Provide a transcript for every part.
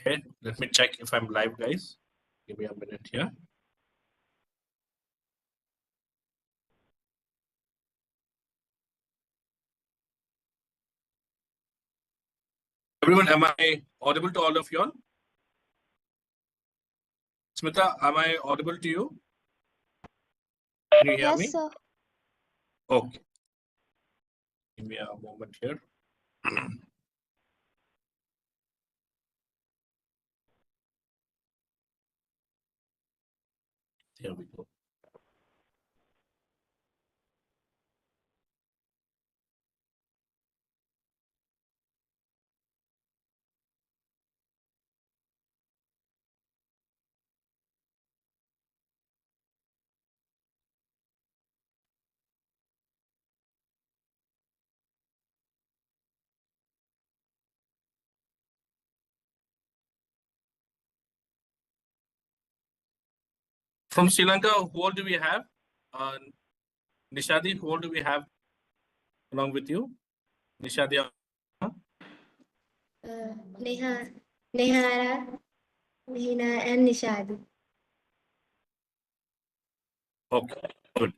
Okay, let me check if I'm live, guys. Give me a minute here. Everyone, am I audible to all of you all? Smita, am I audible to you? Can you hear me? Yes, sir. Okay. Give me a moment here. Here we go. From Sri Lanka, who all do we have? Nishadi, who all do we have along with you? Nishadi. Neha, Nehara, Nehina, and Nishadi. Okay, good.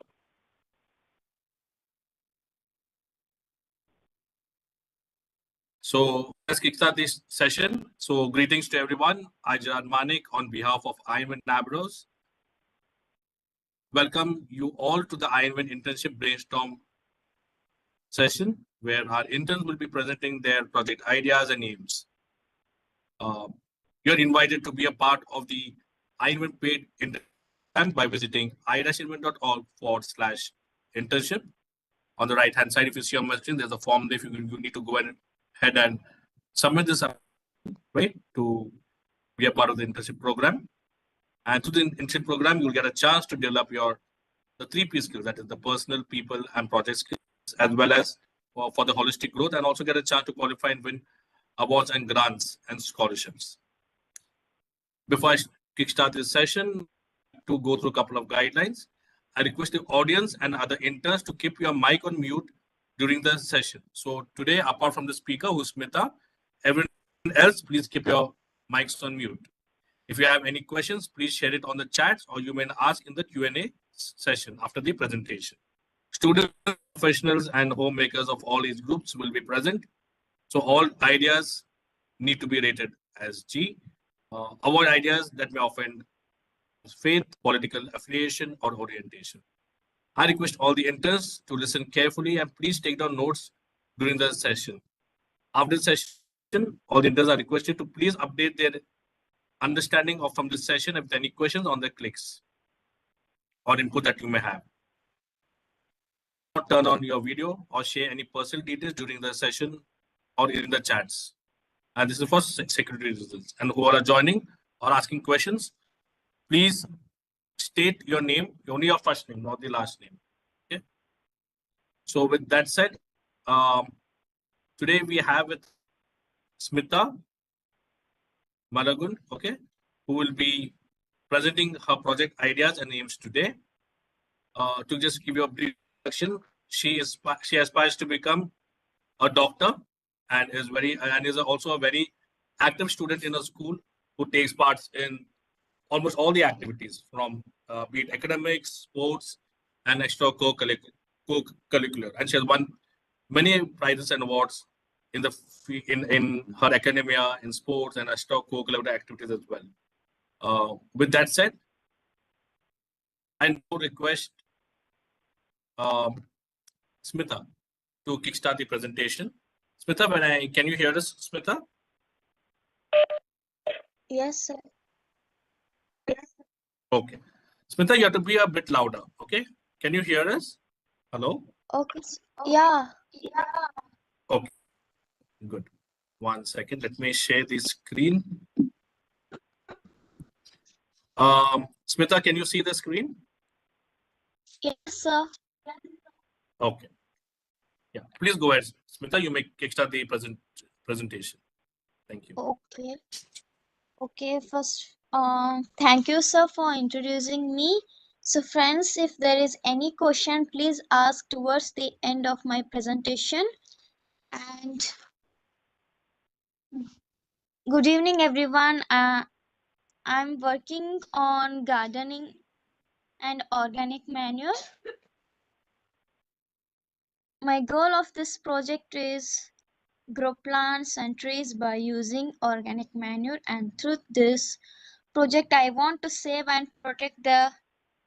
So let's kickstart this session. So greetings to everyone. I, Gerard Manik, on behalf of iINVENT Nabros, welcome you all to the iINVENT internship brainstorm session, where our interns will be presenting their project ideas and aims. You're invited to be a part of the iINVENT paid internship by visiting iINVENT.org/internship. On the right hand side, if you see on my screen, there's a form there. If you need to go ahead and submit this up, right, to be a part of the internship program. And through the internship program, you'll get a chance to develop the 3P skills, that is the personal, people, and project skills, as well as for the holistic growth, and also get a chance to qualify and win awards and grants and scholarships. Before I kickstart this session, to go through a couple of guidelines, I request the audience and other interns to keep your mic on mute during the session. So today, apart from the speaker, who's Smita, everyone else, please keep your mics on mute. If you have any questions, please share it on the chat, or you may ask in the Q&A session after the presentation. Students, professionals, and homemakers of all age groups will be present. So all ideas need to be rated as G. Avoid ideas that may offend faith, political affiliation, or orientation. I request all the interns to listen carefully and please take down notes during the session. After the session, all the interns are requested to please update their understanding of from this session if there are any questions on the clicks or input that you may have. Turn on your video or share any personal details during the session or in the chats. And this is for security reasons. And who are joining or asking questions, please state your name, only your first name, not the last name. Okay. So with that said, today we have with Smita Malagun, okay, who will be presenting her project ideas and aims today. To just give you a brief introduction, she aspires to become a doctor and is also a very active student in a school who takes part in almost all the activities from be it academics, sports, and extra co-curricular. And she has won many prizes and awards in her academia, in sports, and extra co-curricular activities as well. With that said, I now request Smita to kickstart the presentation. Smita, can you hear us, Smita? Yes, sir. Okay. Smita, you have to be a bit louder, okay? Can you hear us? Hello? Okay. Yeah. Okay, good. 1 second, let me share the screen. Smita, can you see the screen? Yes, sir. Okay. Yeah, please go ahead. Smita, you may kickstart the presentation. Thank you. Okay. Okay, first, thank you, sir, for introducing me. So, friends, if there is any question, please ask towards the end of my presentation. And Good evening, everyone. I'm working on gardening and organic manure. My goal of this project is grow plants and trees by using organic manure, and through this project I want to save and protect the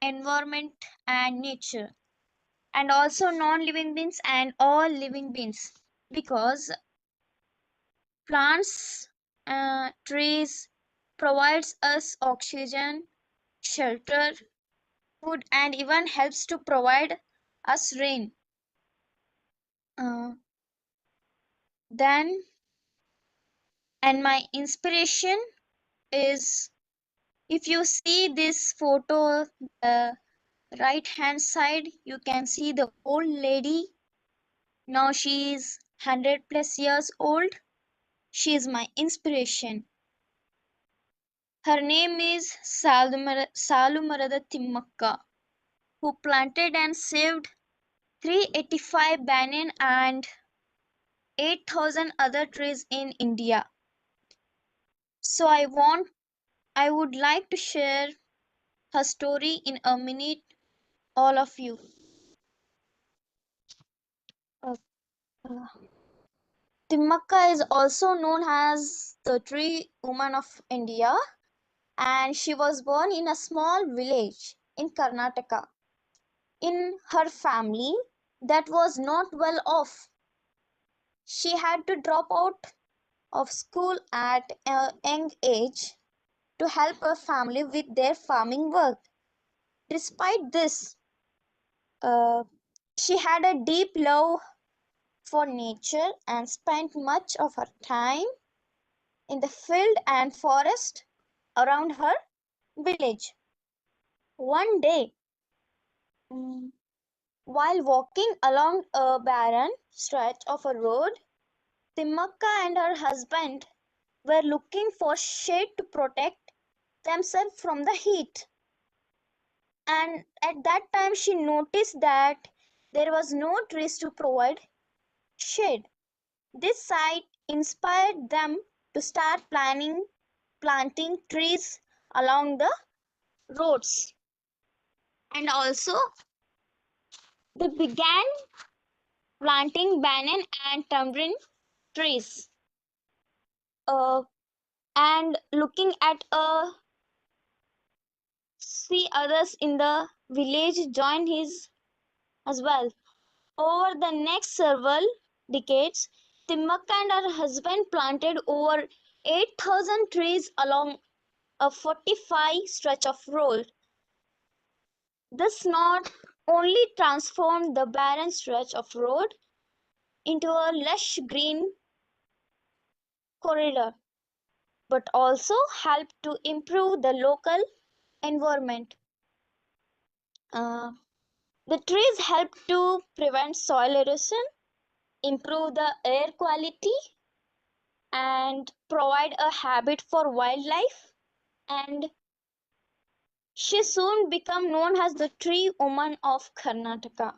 environment and nature, and also non-living beings and all living beings, because plants, trees provides us oxygen, shelter, food, and even helps to provide us rain. Uh, then, and my inspiration is, if you see this photo, the right hand side, you can see the old lady. Now she is 100 plus years old. She is my inspiration. Her name is Salumarada Timmakka, who planted and saved 385 banyan and 8,000 other trees in India. So I would like to share her story in a minute, all of you. Uh, uh, Timmakka is also known as the tree woman of India, and she was born in a small village in Karnataka. In her family that was not well off, she had to drop out of school at a young age to help her family with their farming work. Despite this, uh, she had a deep love for nature and spent much of her time in the field and forest around her village. One day, mm, while walking along a barren stretch of a road, Timmakka and her husband were looking for shade to protect themselves from the heat. And at that time, she noticed that there was no trees to provide shade. This sight inspired them to start planting trees along the roads. And also, they began planting banyan and tamarind trees. Uh, and looking at see others in the village join his as well. Over the next several decades, Timmakka and her husband planted over 8,000 trees along a 45 stretch of road. This not only transformed the barren stretch of road into a lush green corridor, but also helped to improve the local environment. Uh, the trees help to prevent soil erosion, improve the air quality, and provide a habitat for wildlife. And she soon became known as the Tree Woman of Karnataka.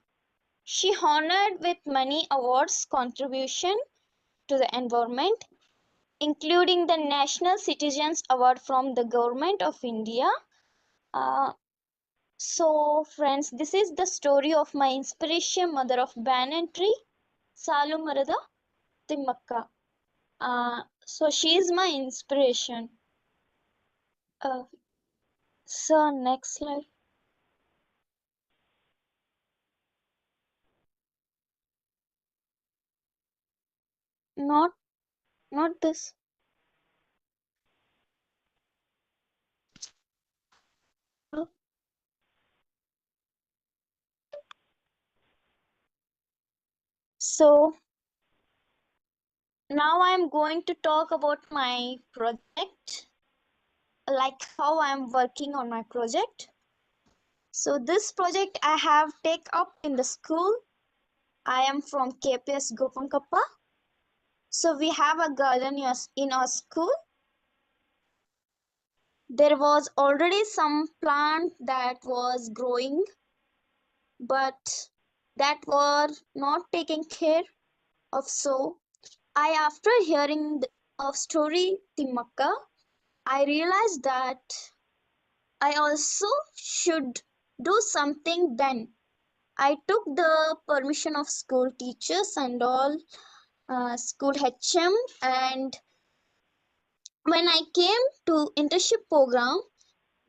She honored with many awards contribution to the environment, including the National Citizens Award from the Government of India. Uh, so, friends, this is the story of my inspiration, mother of banyan tree, Salumarada Timmakka. So she is my inspiration. Uh, so next slide. Not not this. Uh, So now I'm going to talk about my project, like how I'm working on my project. So this project I have take up in the school. I am from KPS Gopankappa. So we have a garden in our school. There was already some plant that was growing, but that were not taken care of. So I, after hearing of story Timaka, I realized that I also should do something then. I took the permission of school teachers and all, school HM, and when I came to internship program,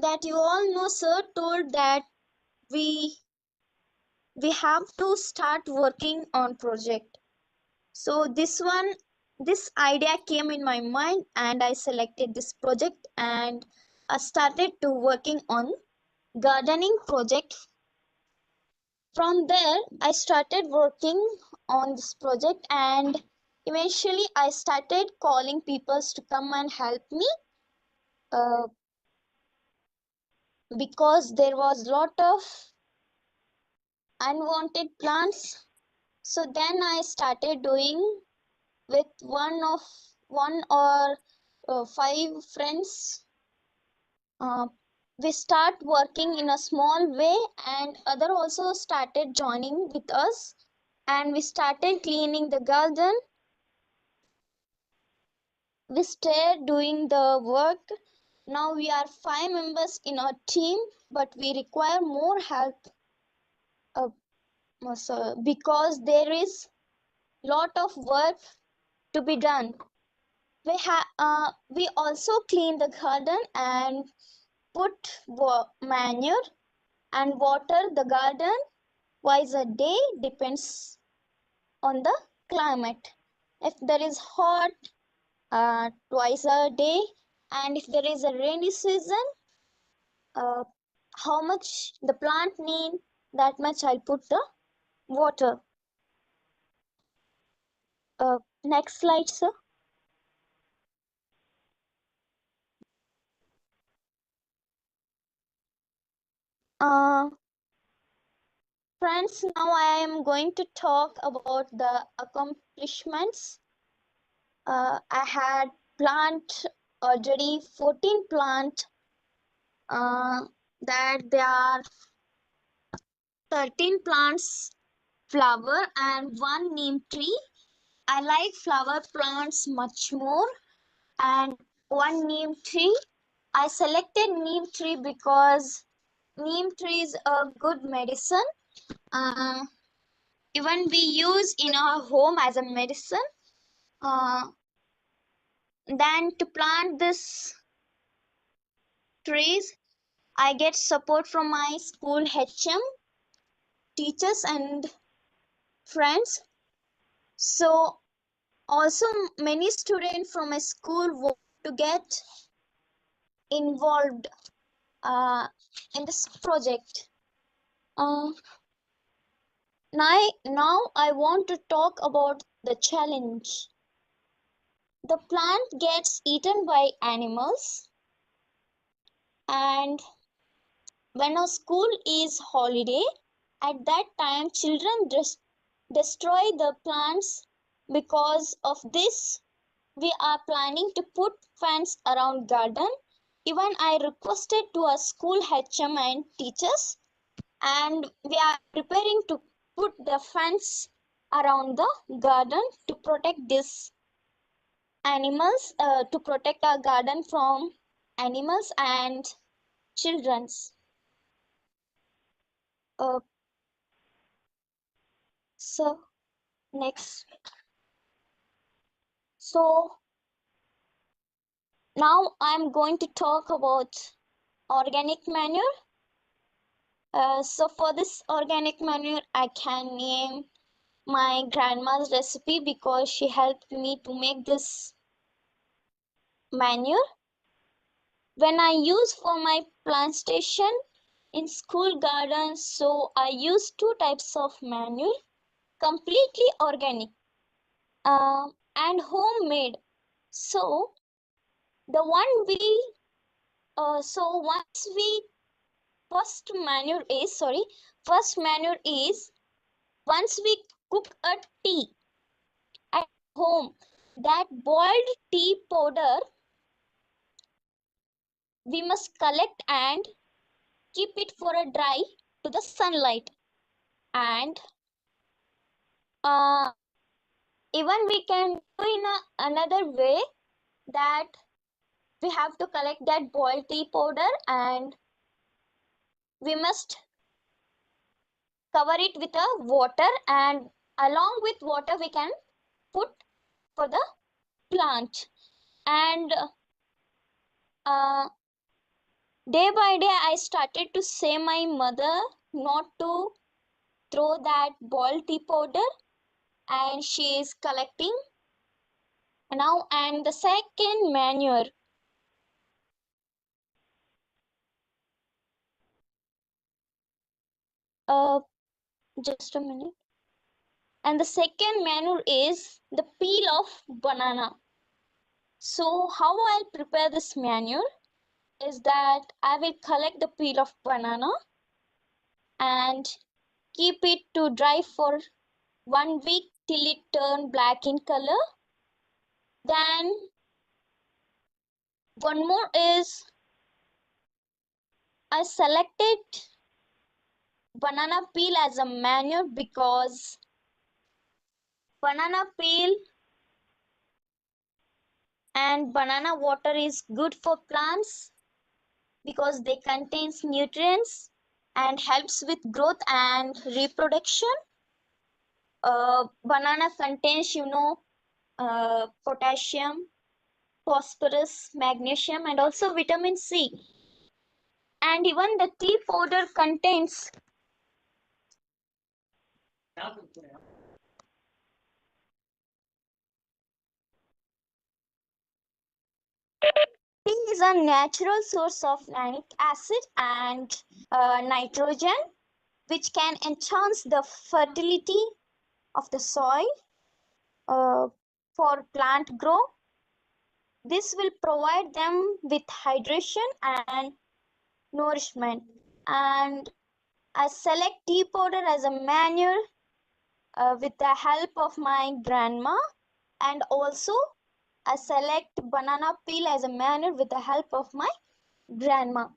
that you all know, sir told that we we have to start working on project. So this idea came in my mind, and I selected this project, and I started to working on gardening project. From there, I started working on this project, and eventually I started calling people to come and help me, uh, because there was lot of unwanted plants. So then I started doing with one or five friends. Uh, we start working in a small way, and other also started joining with us, and we started cleaning the garden. We started doing the work. Now we are 5 members in our team, but we require more help, uh, because there is lot of work to be done. We also clean the garden and put manure and water the garden twice a day, depends on the climate. If there is hot, twice a day, and if there is a rainy season, uh, how much the plant need, that much I'll put the water. Next slide, sir. uh, Friends, now I am going to talk about the accomplishments. I had plant already 14 plant, that there are 13 plants flower and one neem tree. I like flower plants much more, and one neem tree. I selected neem tree because neem tree is a good medicine. Uh, Even we use in our home as a medicine. Then to plant this trees, I get support from my school HM, teachers and friends. So also many students from my school want to get involved, uh, in this project. Uh, now I want to talk about the challenge. The plant gets eaten by animals, and when a school is holiday, at that time children destroy the plants. Because of this, we are planning to put fence around garden. Even I requested to a school HM and teachers, and we are preparing to put the fence around the garden to protect these animals, to protect our garden from animals and children's. Uh, so next. So now I'm going to talk about organic manure. So for this organic manure, I can name my grandma's recipe because she helped me to make this manure. When I use for my plantation in school gardens, so I use two types of manure, completely organic, and homemade. So the one we so once we first manure is once we cook a tea at home, that boiled tea powder we must collect and keep it for a dry to the sunlight. And uh, even we can do in another way. that we have to collect that boiled tea powder and we must cover it with a water, and along with water we can put for the plant. And day by day I started to say my mother not to throw that boiled tea powder, and she is collecting now. And the second manure, just a minute. And the second manure is the peel of banana. So how I'll prepare this manure is that I will collect the peel of banana and keep it to dry for 1 week till it turn black in color. Then one more is I selected banana peel as a manure because banana peel and banana water is good for plants because they contains nutrients and helps with growth and reproduction. Banana contains, potassium, phosphorus, magnesium, and also vitamin C. And even the tea powder contains tea is a natural source of nitric acid and nitrogen, which can enhance the fertility of the soil for plant growth. This will provide them with hydration and nourishment. And I select tea powder as a manure with the help of my grandma, and also I select banana peel as a manure with the help of my grandma.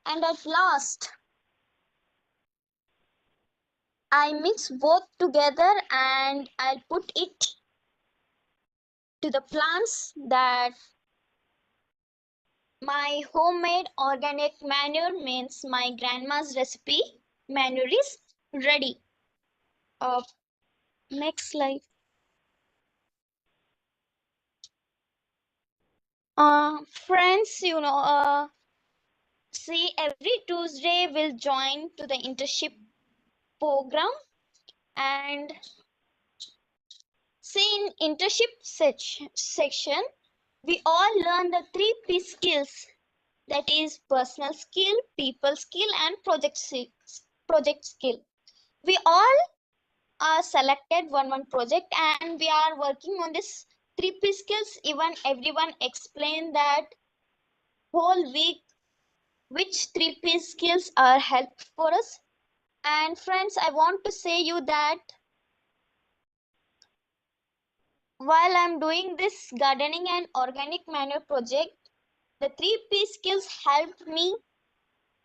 And at last, I mix both together and I'll put it to the plants that my homemade organic manure means my grandma's recipe manure is ready. Next slide. Friends, see, every Tuesday we'll join to the internship program, and see in internship section we all learn the 3P skills, that is personal skill, people skill, and project skill. We all are selected one project and we are working on this 3P skills. Even everyone explained that whole week which 3P skills are helpful for us. And friends, I want to say you that while I'm doing this gardening and organic manure project, the 3P skills helped me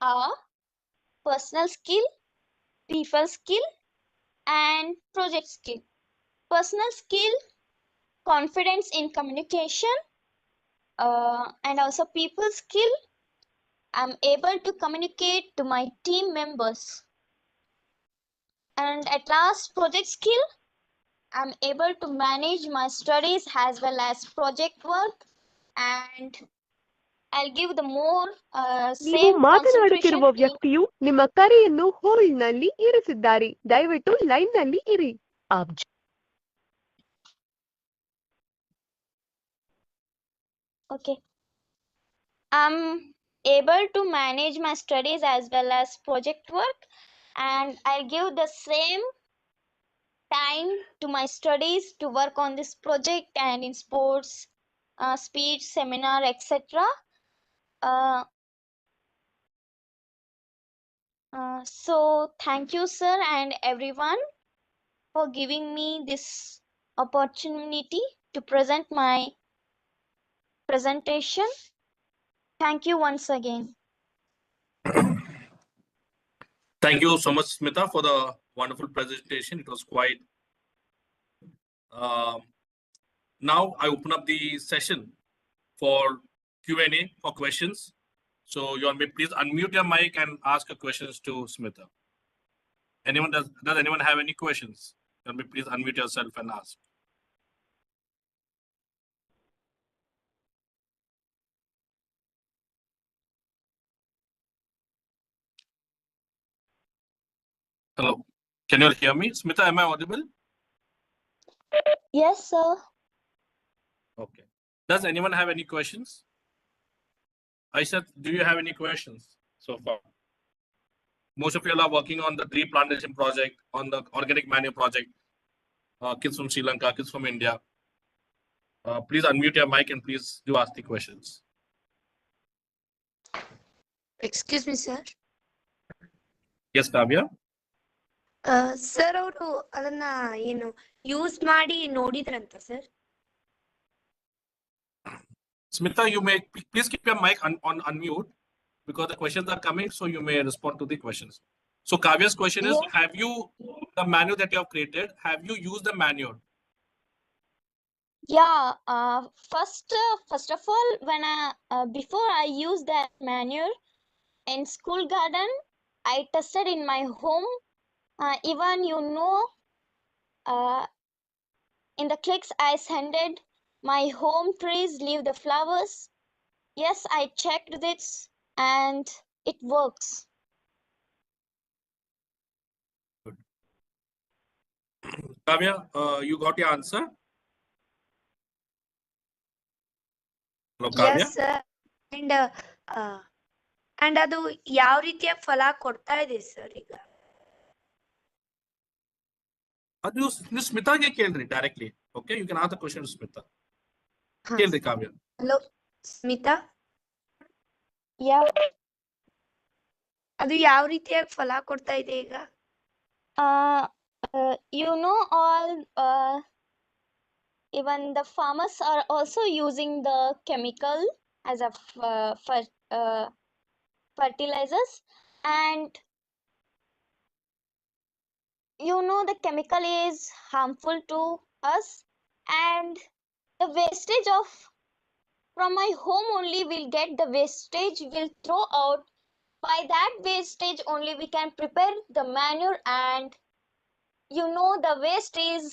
are personal skill, people skill, and project skill. Personal skill, confidence in communication, and also people skill, I'm able to communicate to my team members. And at last, project skill, I'm able to manage my studies as well as project work, and I'll give the more ನೀವು same concentration ಮಾತನಾಡುತ್ತಿರುವ in. ವ್ಯಕ್ತಿಯು ನಿಮ್ಮ ಕರೆಯನ್ನು ಹೋಲ್ಡ್ನಲ್ಲಿ ಇರಿಸಿದ್ದಾರೆ. ದಯವಿಟ್ಟು ಲೈನ್ನಲ್ಲಿ ಇರಿ. Okay. I'm able to manage my studies as well as project work, and I'll give the same time to my studies to work on this project and in sports, speech, seminar, etc. So thank you, sir, and everyone for giving me this opportunity to present my presentation. Thank you once again. Thank you so much, Smita, for the wonderful presentation. It was quite. Now I open up the session for Q&A for questions. So you all may please unmute your mic and ask your questions to Smita. Does anyone have any questions? You all may please unmute yourself and ask. Hello, can you all hear me? Smita, am I audible? Yes, sir. Okay. Does anyone have any questions? I said, do you have any questions so far? Most of you are working on the tree plantation project, on the organic manure project. Kids from Sri Lanka, kids from India. Please unmute your mic and please do ask the questions. Excuse me, sir. Yes, Kavya? Sir, ಅವರು ಅದನ್ನ ಏನು use ಮಾಡಿ ನೋಡಿದ್ರಂತ sir. Smita, you may please keep your mic on unmute because the questions are coming, so you may respond to the questions. So Kavya's question is, Yes. have you, the manual that you have created, have you used the manual? Yeah. First of all, when before I used that manual in school garden, I tested in my home. Even in the clicks I sended, my home trees leave the flowers. Yes, I checked this and it works. Kavya, you got your answer? Hello, Kavya? Yes, sir. And ಅದು ಯಾವ ರೀತಿಯ ಫಲ ಕೊಡ್ತಾ ಇದೆ sir ಈಗ? You Smita ke kelri directly. Okay, you can ask the question to Smita. Kelri Kavya. Hello Smita, Yeah. ಅದು ಯಾವ ರೀತಿಯಾಗಿ ಫಲ ಕೊಡ್ತಾ ಇದೆ ಈಗ? Even the farmers are also using the chemical as a fertilizers, and the chemical is harmful to us, and the wastage from my home only will get the wastage will throw out. By that wastage only we can prepare the manure, and the waste is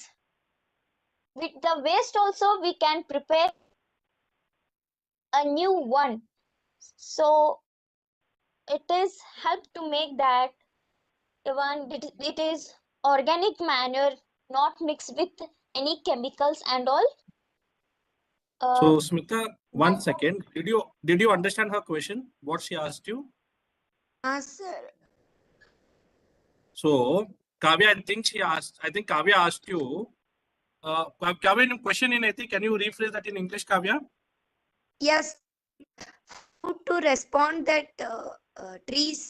with the waste also we can prepare a new one. So it is help to make that it is organic manure, not mixed with any chemicals and all. So Smita, one second. Did you understand her question? What she asked you? sir. So Kavya, I think Kavya asked you. Kavya, in question in, I think, can you rephrase that in English, Kavya? Yes. How to respond that trees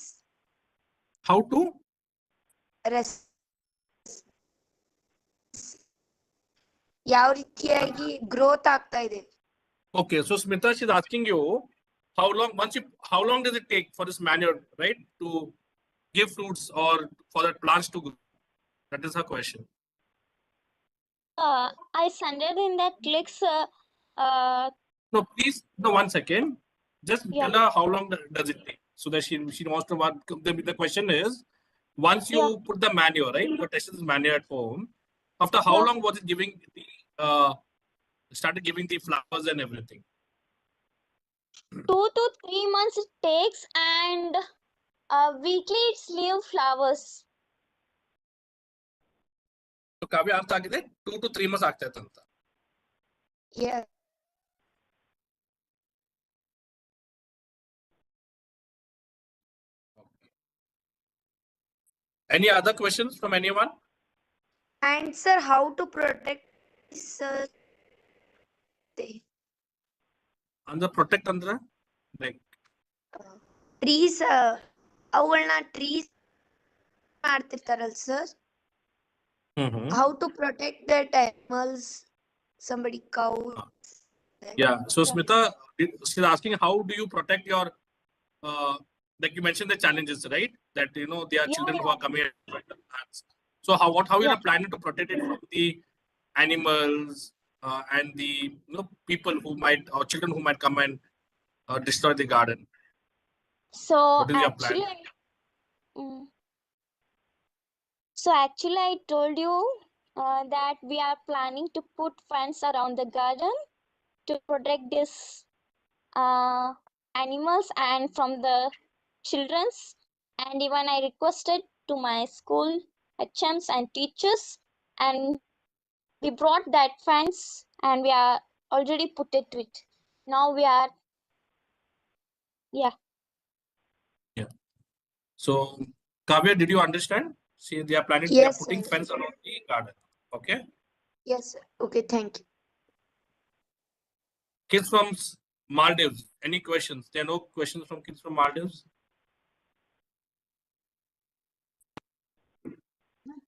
How to? ಯಾವ ರೀತಿಯಾಗಿ growth ಆಗ್ತಾ ಇದೆ? Okay, so Smita, she's asking you, how long does it take for this manure, right, to give fruits or for the plants to grow? That is her question. I sent it in that clicks. No, please, no, 1 second. Just tell her how long does it take, so that she wants to what the question is. Once you put the manure, right, you tested this manure at home. After how long was it giving the started giving the flowers and everything? 2 to 3 months it takes, and weekly it's leave flowers. So Kavya asked agide 2 to 3 months ಆಗ್ತಾ ಅಂತ. Yeah. Any other questions from anyone? And sir, how to protect this Under protect andre like trees, ಅವುಗಳನ್ನ trees ಮಾಡ್ತಿರ್ತಾರಲ್ಲ sir. How to protect that animals, somebody cow. Yeah, so Smita, she's asking how do you protect your like you mentioned the challenges, right, that there are children who are coming at plants. So how you are planning to protect it from the animals and the people who might or children who might come and destroy the garden? So What is your plan? mm, actually, I told you that we are planning to put fence around the garden to protect these animals and from the children's. And even I requested to my school HMs and teachers, and we brought that fence and we are already put it to it. Now we are, yeah. So, Kavya, did you understand? See, they are planning, they are Yes, putting sir. fence around the garden. Okay. Yes, sir. Okay, thank you. Kids from Maldives, any questions? There are no questions from kids from Maldives?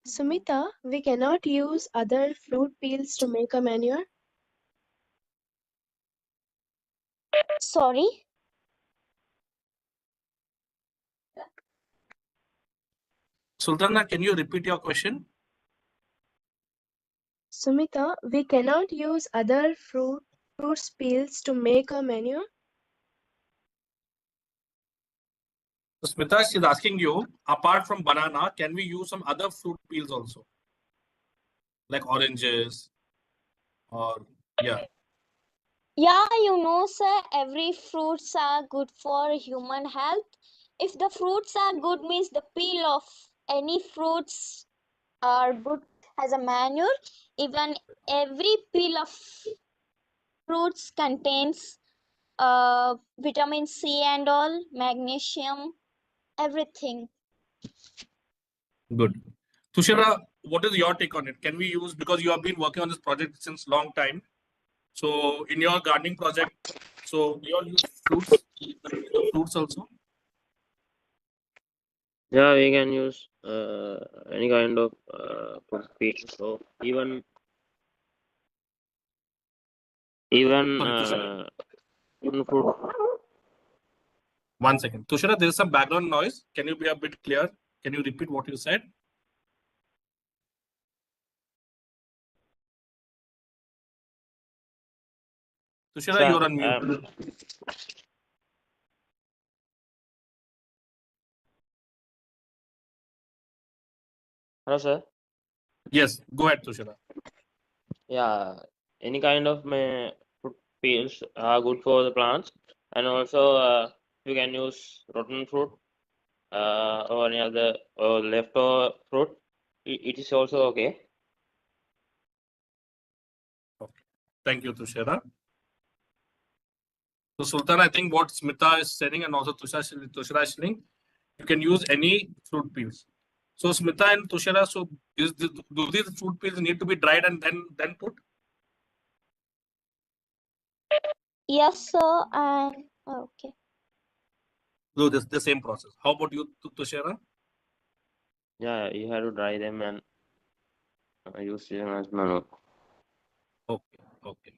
Sumita, we cannot use other fruit peels to make a manure. Sorry. Sultana, can you repeat your question? Sumita, we cannot use other fruits peels to make a manure. So Smita, she's asking you, apart from banana, can we use some other fruit peels also? Like oranges or, yeah. Yeah, you know, sir, every fruits are good for human health. If the fruits are good, means the peel of any fruits are good as a manure. Even every peel of fruits contains vitamin C and all, magnesium, everything. Good. Tushara, what is your take on it? Can we use, because you have been working on this project since long time. So in your gardening project, so you all use fruits, the fruits also? Yeah, we can use any kind of food peel. So even Sorry, Tushara. food. One second. Tushara, there is some background noise. Can you be a bit clear? Can you repeat what you said? Tushara, Sir, you're on mute. hello, sir. Yes, go ahead, Tushara. Yeah, any kind of food peels are good for the plants, and also you can use rotten fruit or any other leftover fruit. It is also okay. Okay. Thank you, Tushara. So Sultan, I think what Smita is saying and also Tushara is saying, you can use any fruit peels. So Smita and Tushara, so do these fruit peels need to be dried and then put? Yes, sir. And okay. No, this the same process. How about you, Tushara? Yeah, you have to dry them and use them as manure. Okay, okay.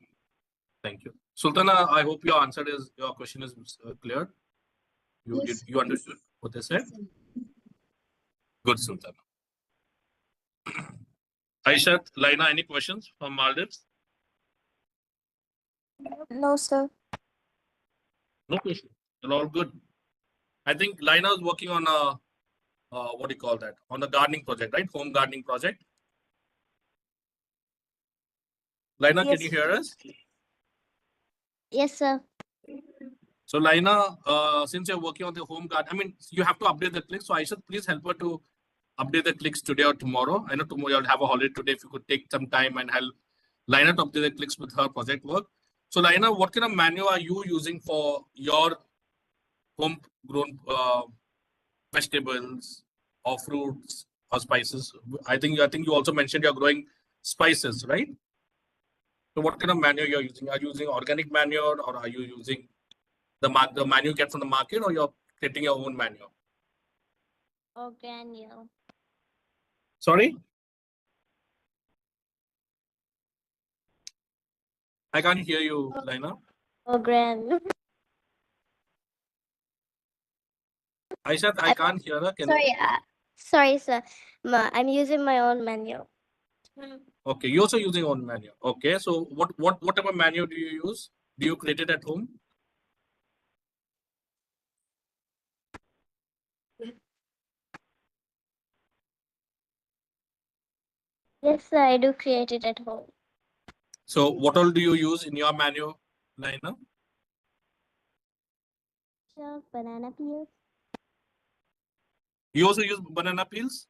Thank you. Sultana, I hope your question is clear. Yes. You understood what they said? Good, Sultana. Aishat, Laina, any questions from Maldives? No, sir. No question. They're all good. I think Laina is working on a what do you call that? On a gardening project, right? Home gardening project. Laina, can Yes. you hear us? Yes, sir. So Laina, since you're working on the home garden, I mean, you have to update the clicks. So Aishat, please help her to update the clicks today or tomorrow. I know tomorrow you'll have a holiday today. If you could take some time and help Laina to update the clicks with her project work. So Laina, what kind of manual are you using for your homegrown vegetables or fruits or spices? I think you also mentioned you're growing spices, right? So what kind of manure you're using? Are you using organic manure or are you using the manure you get from the market, or you're getting your own manure? Organic. Sorry? I can't hear you, Laina. Organic. Aishat, I can't hear her. Can you? Sorry, sorry, sir. I'm using my own manual. Okay, you're also using own manual. Okay, so what type of manual do you use? Do you create it at home? Yes, sir, I do create it at home. So what all do you use in your manual, Lina? Sure, banana peels. You also use banana peels?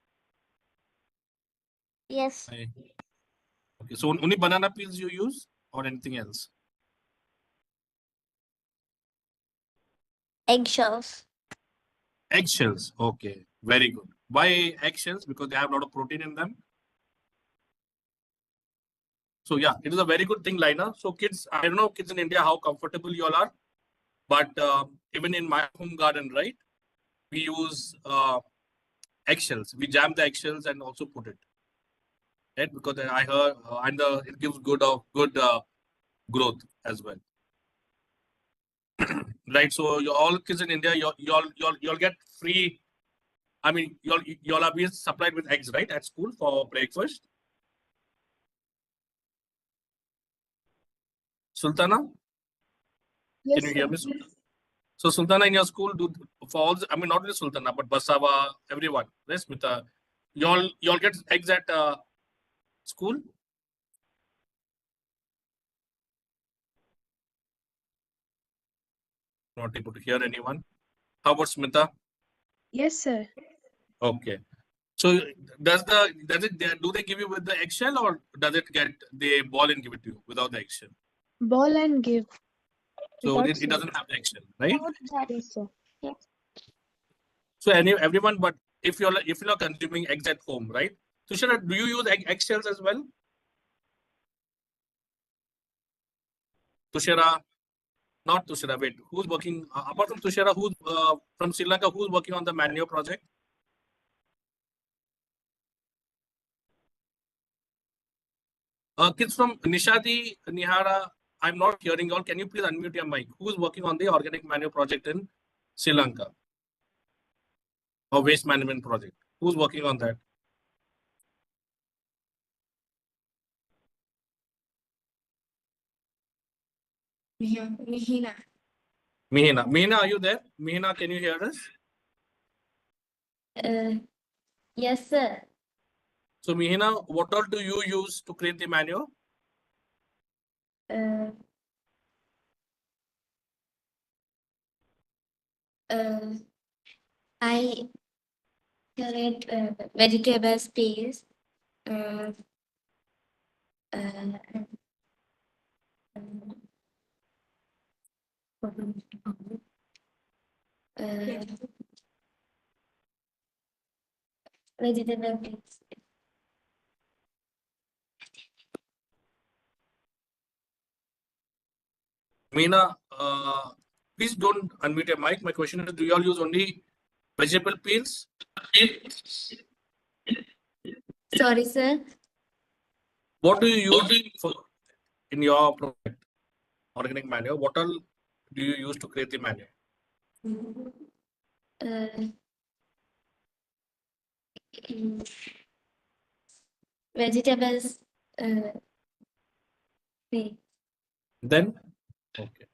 Yes, Okay, so only banana peels you use or anything else? eggshells. Eggshells. Okay, very good. Why eggshells? Because they have a lot of protein in them. So yeah, it is a very good thing, Lina. So kids, I don't know kids in India how comfortable you all are, but even in my home garden, right, we use eggshells. We jam the eggshells and also put it, right? Because I heard and it gives good growth as well, right? So you all kids in India, you all get free. I mean, you all are being supplied with eggs, right, at school for breakfast. Sultana, Yes, can you hear sir. me? So Sultana, in your school, do for all? I mean, not only Sultana, but Basava, everyone. Right, Smita, you all get eggs at school. Not able to hear anyone. How about Smita? Yes, sir. Okay. So do they give you with the eggshell or does it get the ball and give it to you without the eggshell? Ball and give. So Without it shell. doesn't have the eggshell, right? Yes, sir. So everyone, but if you're consuming eggs at home, right? So Tushara, do you use eggshells as well? Tushara, not Tushara. Wait, who's working apart from Tushara? Who's from Sri Lanka? Who's working on the Manio project? Kids from Nishadi, Nihara, I'm not hearing you all. Can you please unmute your mic? Who's working on the organic manure project in Sri Lanka? Or waste management project? Who's working on that? Mihina. Mihina. Mihina, are you there? Mihina, can you hear us? Yes, sir. So Mihina, what all do you use to create the manure? Uh, I curate vegetables, peas, uh, uh, vegetable peas. Meena, please don't unmute your mic. My question is, do you all use only vegetable peels? Sorry, sir. What do you use for in your project, organic manure? What all do you use to create the manure? Vegetables. Pea. Then, okay.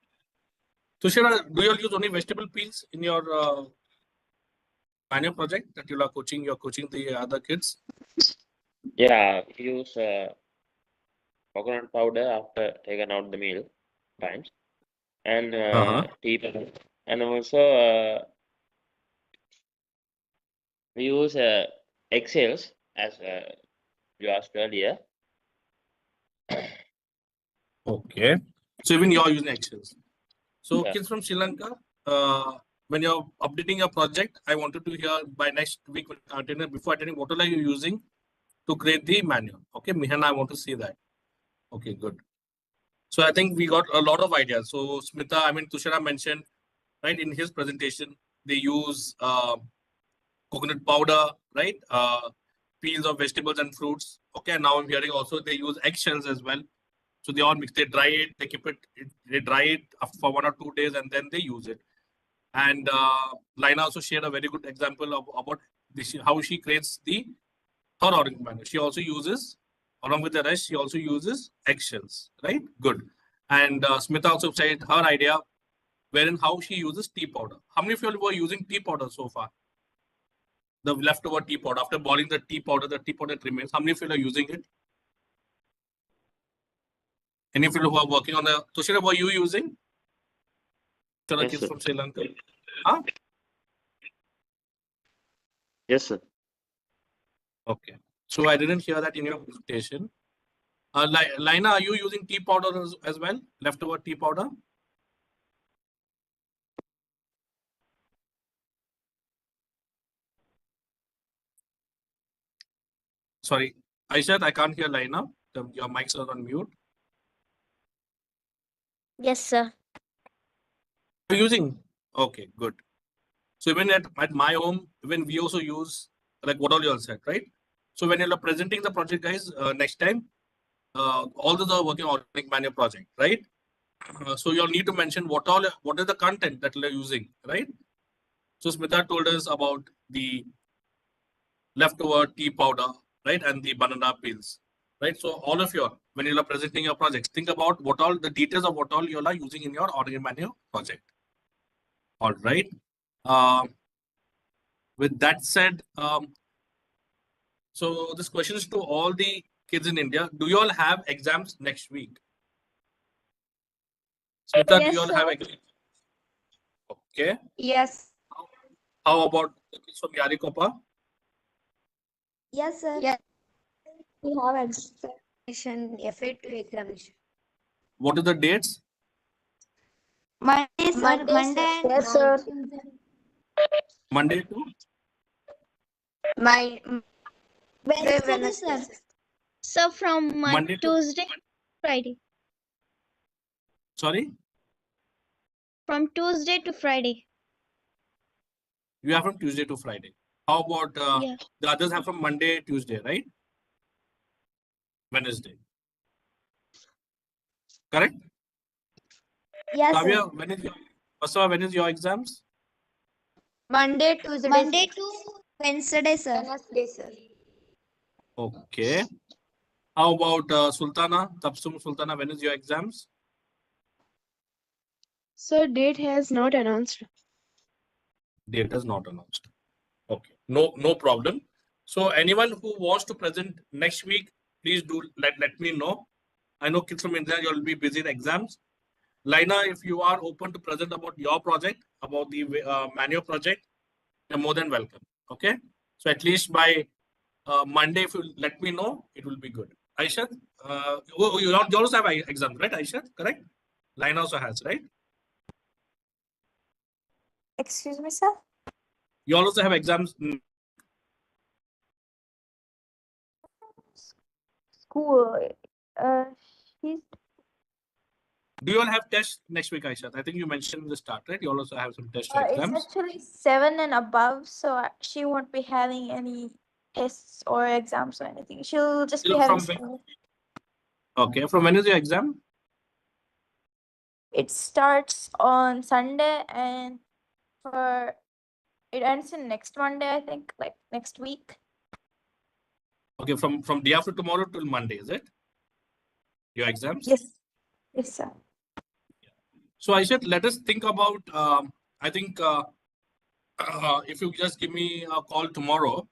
Tushara, do you all use only vegetable peels in your manure project that you are coaching? You're coaching the other kids. Yeah, we use coconut powder after taken out the meal times, and tea powder, and also we use eggshells as you asked earlier. Okay. So even you're using eggshells. So Yeah. kids from Sri Lanka, when you're updating your project, I wanted to hear by next week before attending, what all are you using to create the manual? Okay, Mihana, I want to see that. Okay, good. So I think we got a lot of ideas. So Smita, I mean Tushara mentioned, right, in his presentation, they use coconut powder, right? Peels of vegetables and fruits. Okay, now I'm hearing also they use eggshells as well. So they all mix, they dry it, they keep it, they dry it for 1 or 2 days and then they use it. And Lina also shared a very good example of about this, how she creates her organic manure. She also uses Along with the rest, she also uses eggshells, right? Good. And Smita also said her idea, wherein how she uses tea powder. How many of you were using tea powder so far? The leftover tea powder, after boiling the tea powder that remains, how many of you are using it? Any of you who are working on the, Tushira, were you using? Yes, Kids sir. from Sri Lanka. Huh? Yes, sir. Okay. So I didn't hear that in your presentation. Lina, are you using tea powder as well? Leftover tea powder? Sorry, Aishat, I can't hear Lina. Your mics are on mute. Yes, sir. You're using? Okay, good. So even at my home, even we also use, like what all you all said, right? So when you're presenting the project, guys, next time, all those are working on organic manure project, right? So you'll need to mention what is the content that you're using, right? So Smita told us about the leftover tea powder, right, and the banana peels, right? So all of you, when you are presenting your projects, think about what all the details of what all you are using in your organic manure project. All right. With that said, so this question is to all the kids in India. Do you all have exams next week? Smita, do you Yes, all have sir. exams? Okay. Yes. How about the kids from Yarikopa? Yes, sir. Yes. We have Examination, FA2 examination. What are the dates? Monday, sir. Monday, Monday sir. and Yes, sir. Monday to? my Wednesday, sir. So from Monday to? Tuesday, Friday. Sorry? From Tuesday to Friday. You have from Tuesday to Friday. How about Yeah. the others have from Monday, Tuesday, right? Wednesday. Correct? Yes, Kavya, sir. when is your exams? Monday, Tuesday, Monday to Wednesday, sir. Wednesday, sir. Okay. How about Sultana? Tabsum Sultana, when is your exams? So date has not announced. Date is not announced. Okay. No problem. So anyone who wants to present next week, please do let me know. I know kids from India, you'll be busy in exams. Lina, if you are open to present about your project, about the manual project, you're more than welcome. Okay. So at least by Monday, if you let me know, it will be good. Aisha, you also have exams, right? Aisha, correct? Line also has, right? Excuse me, sir? You also have exams. School. Uh, she's Do you all have tests next week, Aisha? I think you mentioned in the start, right? You also have some test it's exams. actually 7 and above, so she won't be having any tests or exams or anything. She'll just be having From when? school. Okay. From when is your exam? It starts on Sunday and for it ends in next Monday, I think, like next week. Okay. From day after tomorrow till Monday, is it? Your exams? Yes. Yes, sir. So Aisha, let us think about. I think if you just give me a call tomorrow,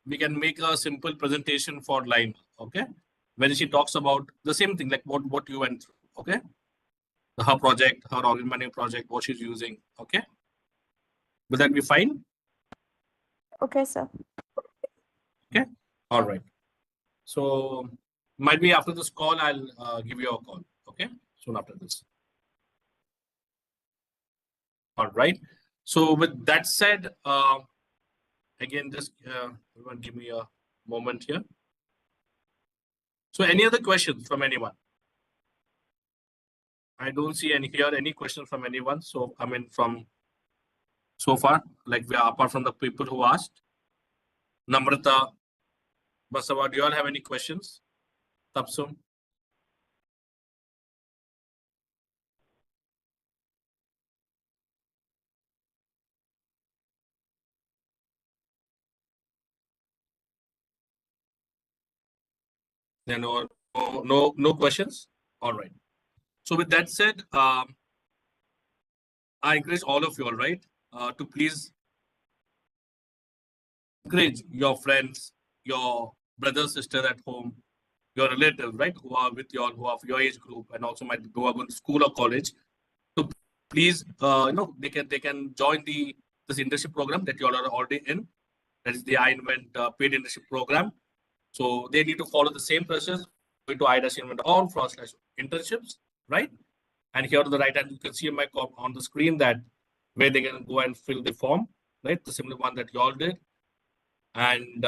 we can make a simple presentation for Line. Okay, when she talks about the same thing, like what you went through. Okay, her project, her organ mining project, what she's using. Okay, will that be fine? Okay, sir. Okay, all right. So might be after this call, I'll give you a call. Okay, soon after this. All right. So with that said, again, just everyone give me a moment here. So any other questions from anyone? I don't see any questions from anyone. So I mean from so far, like we are apart from the people who asked. Namrata, Basava, do you all have any questions? Tapsum? There are no questions. All right. So with that said, I encourage all of you, all right, to please encourage your friends, your brothers, sisters at home, your relatives, right, who are with your who are of your age group, and also might go going to school or college. So please, they can join this internship program that you all are already in. That is the iINVENT paid internship program. So they need to follow the same process. Go to i-invent.org/internships, right? And here on the right hand, you can see on the screen that where they can go and fill the form, right? The similar one that you all did. And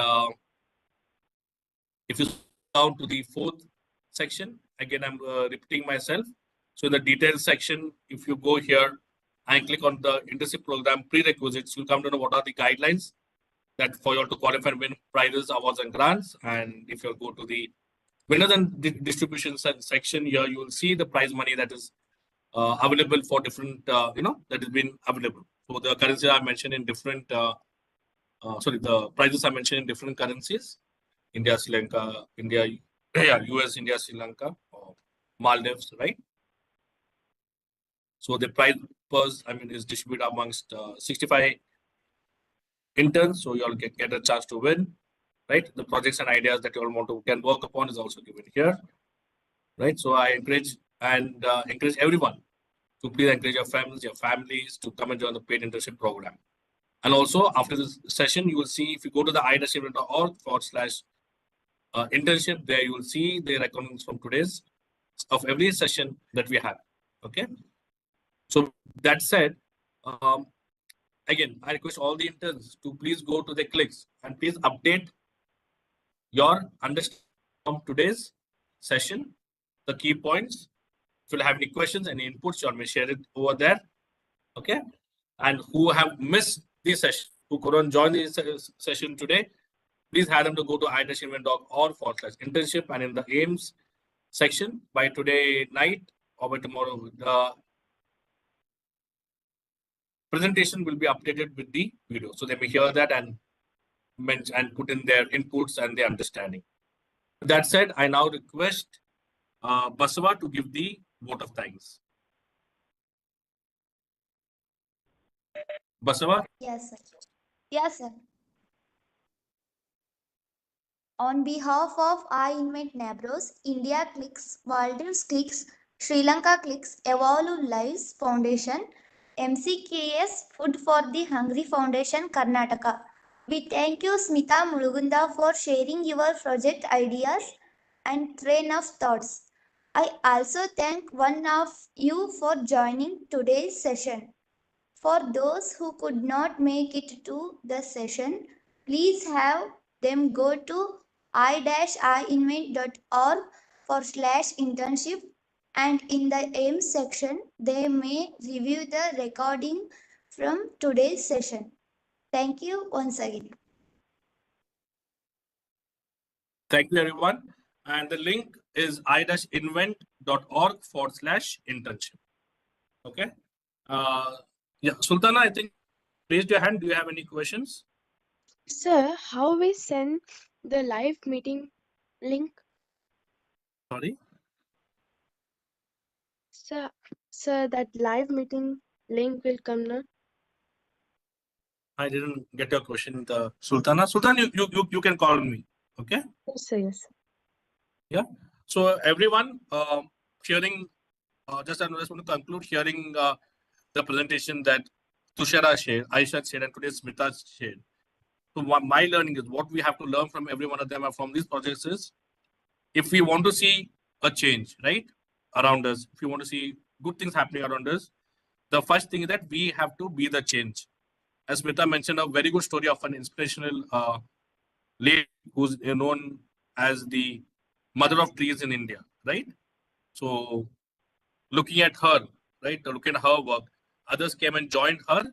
if you scroll down to the fourth section, again, I'm repeating myself. So in the details section, if you go here and click on the internship program prerequisites, you'll come to know what are the guidelines that for you all to qualify and win prizes, awards, and grants. And if you go to the winners and distribution section here, you will see the prize money that is available for different, that has been available. So the currency I mentioned in different, the prices I mentioned in different currencies. India, Sri Lanka, India, yeah, US, India, Sri Lanka, or Maldives, right? So the prize purse, is distributed amongst 65 interns. So you all get a chance to win, right? The projects and ideas that you all can work upon is also given here, right? So I encourage everyone to please encourage your families to come and join the paid internship program. And also after this session, you will see if you go to the ideas+initiatives.org/internship, there you will see the recordings from today's of every session that we have. Okay. So that said, again, I request all the interns to please go to the clicks and please update your understanding from today's session, the key points. If you have any questions, any inputs, you may share it over there. Okay. And who have missed this session, who couldn't join this session today, please have them to go to ideas+inventorg/internship, and in the aims section by today night or by tomorrow, the presentation will be updated with the video. So they may hear that and put in their inputs and their understanding. With that said, I now request Basava to give the vote of thanks. Basava? Yes, sir. Yes, sir. On behalf of iINVENT Nabros, India Clicks, Maldives Clicks, Sri Lanka Clicks, Evolve Lives Foundation, MCKS Food for the Hungry Foundation, Karnataka. We thank you, Smita Mulugunda, for sharing your project ideas and train of thoughts. I also thank one of you for joining today's session. For those who could not make it to the session, please have them go to i-invent.org/internship, and in the aim section, they may review the recording from today's session. Thank you once again. Thank you, everyone. And the link is i-invent.org/internship. Okay. Yeah, Sultana, I think raised your hand. Do you have any questions? Sir, how we send the live meeting link? Sorry. Sir, that live meeting link will come now. I didn't get your question, Sultana. Sultana, you can call me. Okay. Yes, sir. Yes. Yeah. So everyone, hearing, I just want to conclude hearing the presentation that Tushara shared, Aisha shared, and today Smita shared. So my learning is what we have to learn from every one of them from these projects is, if we want to see a change, right, around us, if we want to see good things happening around us, the first thing is that we have to be the change. As Smita mentioned, a very good story of an inspirational lady who's known as the mother of trees in India, right? So looking at her, right, looking at her work, others came and joined her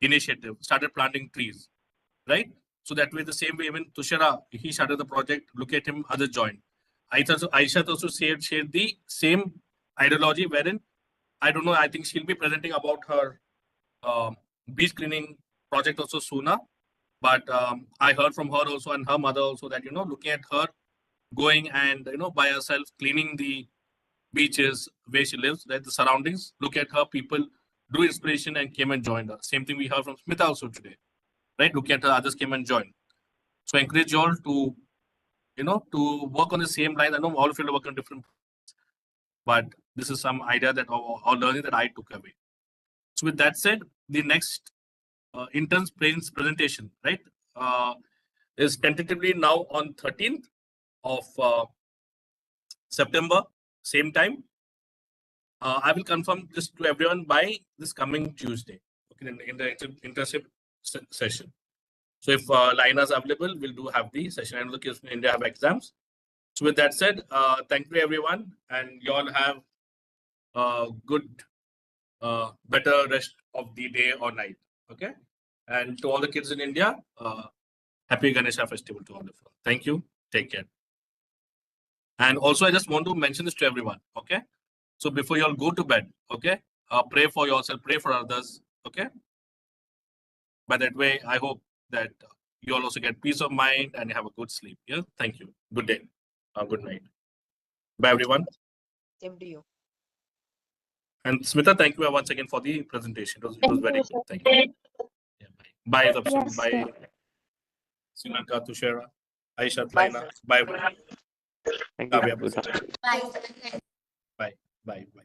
initiative, started planting trees, right? So that way, the same way, even Tushara, he started the project, look at him, others joined. Aisha also shared the same ideology, wherein, I don't know, I think she'll be presenting about her beach cleaning project also sooner. But I heard from her also and her mother also that, looking at her going and by herself cleaning the beaches where she lives, right? The surroundings. Look at her. People drew inspiration and came and joined her. Same thing we heard from Smita also today, right? Look at her. Others came and joined. So I encourage you all to to work on the same line. I know all of you work on different, but this is some idea that or learning that I took away. So with that said, the next intern's presentation, right, is tentatively now on 13th of September, same time. I will confirm this to everyone by this coming Tuesday, okay, in the internship session. So if Lina's available, we'll have the session. I know the kids in India have exams. So with that said, thank you everyone, and you all have a good, better rest of the day or night. Okay, and to all the kids in India, happy Ganesha festival to all of you. Thank you. Take care. And also, I just want to mention this to everyone. Okay, so before you all go to bed, okay, pray for yourself, pray for others. Okay. By that way, I hope that you all also get peace of mind and have a good sleep. Yeah. Thank you. Good day. Good night. Bye, everyone. Same to you. And Smita, thank you once again for the presentation. It was very good. Thank you. Yeah, bye. Bye, Tapshri. Yes, Bye, sir. Srinaka, Tushara, Aisha, Bye, Laina. sir. Bye, everyone. Thank you. Kavya, Good Prasad. night. Bye. Bye. Bye. Bye.